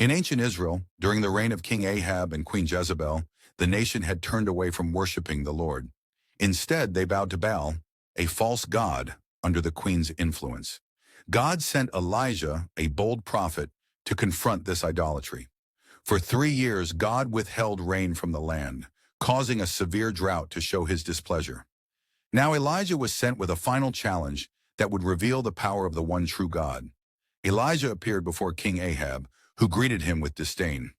In ancient Israel, during the reign of King Ahab and Queen Jezebel, the nation had turned away from worshiping the Lord. Instead, they bowed to Baal, a false god, under the queen's influence. God sent Elijah, a bold prophet, to confront this idolatry. For 3 years, God withheld rain from the land, causing a severe drought to show his displeasure. Now Elijah was sent with a final challenge that would reveal the power of the one true God. Elijah appeared before King Ahab, who greeted him with disdain.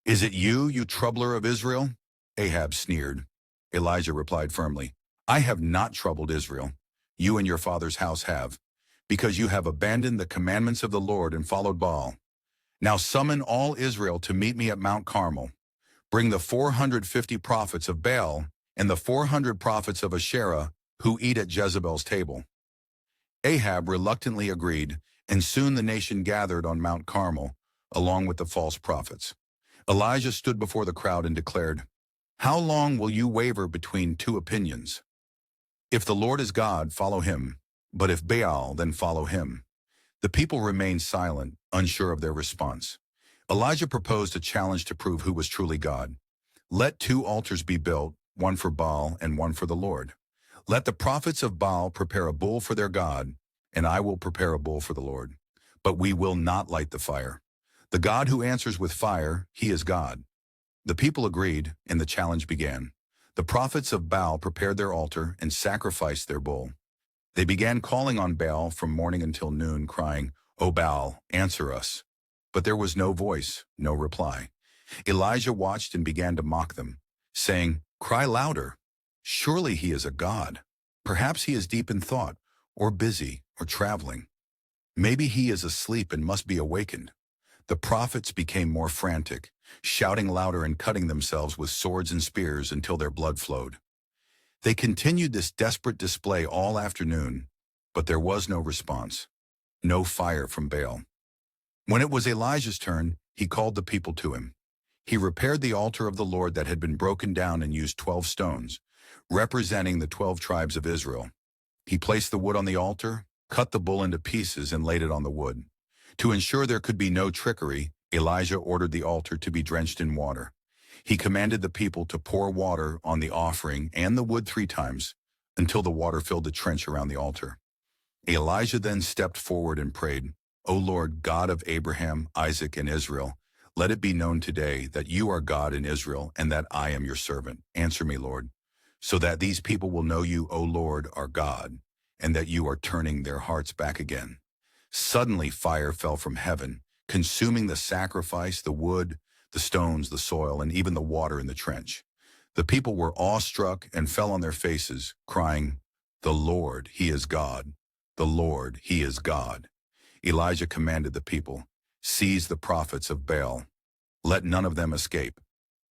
"Is it you, you troubler of Israel?" Ahab sneered. Elijah replied firmly, "I have not troubled Israel. You and your father's house have, because you have abandoned the commandments of the Lord and followed Baal. Now summon all Israel to meet me at Mount Carmel. Bring the 450 prophets of Baal and the 400 prophets of Asherah who eat at Jezebel's table." Ahab reluctantly agreed, and soon the nation gathered on Mount Carmel, along with the false prophets. Elijah stood before the crowd and declared, "How long will you waver between two opinions? If the Lord is God, follow him, but if Baal, then follow him." The people remained silent, unsure of their response. Elijah proposed a challenge to prove who was truly God. "Let 2 altars be built, one for Baal and one for the Lord. Let the prophets of Baal prepare a bull for their God, and I will prepare a bull for the Lord. But we will not light the fire. The God who answers with fire, he is God." The people agreed, and the challenge began. The prophets of Baal prepared their altar and sacrificed their bull. They began calling on Baal from morning until noon, crying, "O Baal, answer us." But there was no voice, no reply. Elijah watched and began to mock them, saying, "Cry louder. Surely he is a god. Perhaps he is deep in thought, or busy, or traveling. Maybe he is asleep and must be awakened." The prophets became more frantic, shouting louder and cutting themselves with swords and spears until their blood flowed. They continued this desperate display all afternoon, but there was no response, no fire from Baal. When it was Elijah's turn, he called the people to him. He repaired the altar of the Lord that had been broken down and used 12 stones, representing the 12 tribes of Israel. He placed the wood on the altar, cut the bull into pieces, and laid it on the wood. To ensure there could be no trickery, Elijah ordered the altar to be drenched in water. He commanded the people to pour water on the offering and the wood 3 times, until the water filled the trench around the altar. Elijah then stepped forward and prayed, "O Lord, God of Abraham, Isaac, and Israel, let it be known today that you are God in Israel and that I am your servant. Answer me, Lord, so that these people will know you, O Lord, are God, and that you are turning their hearts back again." Suddenly fire fell from heaven, consuming the sacrifice, the wood, the stones, the soil, and even the water in the trench. The people were awestruck and fell on their faces, crying, "The Lord, he is God. The Lord, he is God." Elijah commanded the people, "Seize the prophets of Baal. Let none of them escape."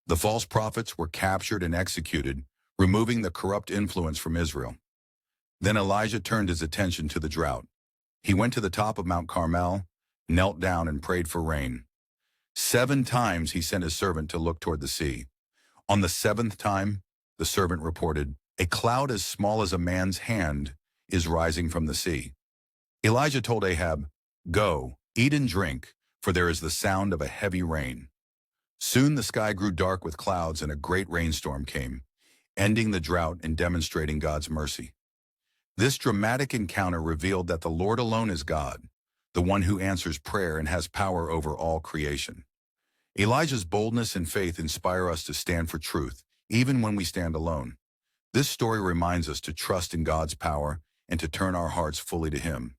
The false prophets were captured and executed, removing the corrupt influence from Israel. Then Elijah turned his attention to the drought. He went to the top of Mount Carmel, knelt down, and prayed for rain. 7 times he sent his servant to look toward the sea. On the 7th time, the servant reported, "A cloud as small as a man's hand is rising from the sea." Elijah told Ahab, "Go, eat and drink, for there is the sound of a heavy rain." Soon the sky grew dark with clouds and a great rainstorm came, ending the drought and demonstrating God's mercy. This dramatic encounter revealed that the Lord alone is God, the one who answers prayer and has power over all creation. Elijah's boldness and faith inspire us to stand for truth, even when we stand alone. This story reminds us to trust in God's power and to turn our hearts fully to Him.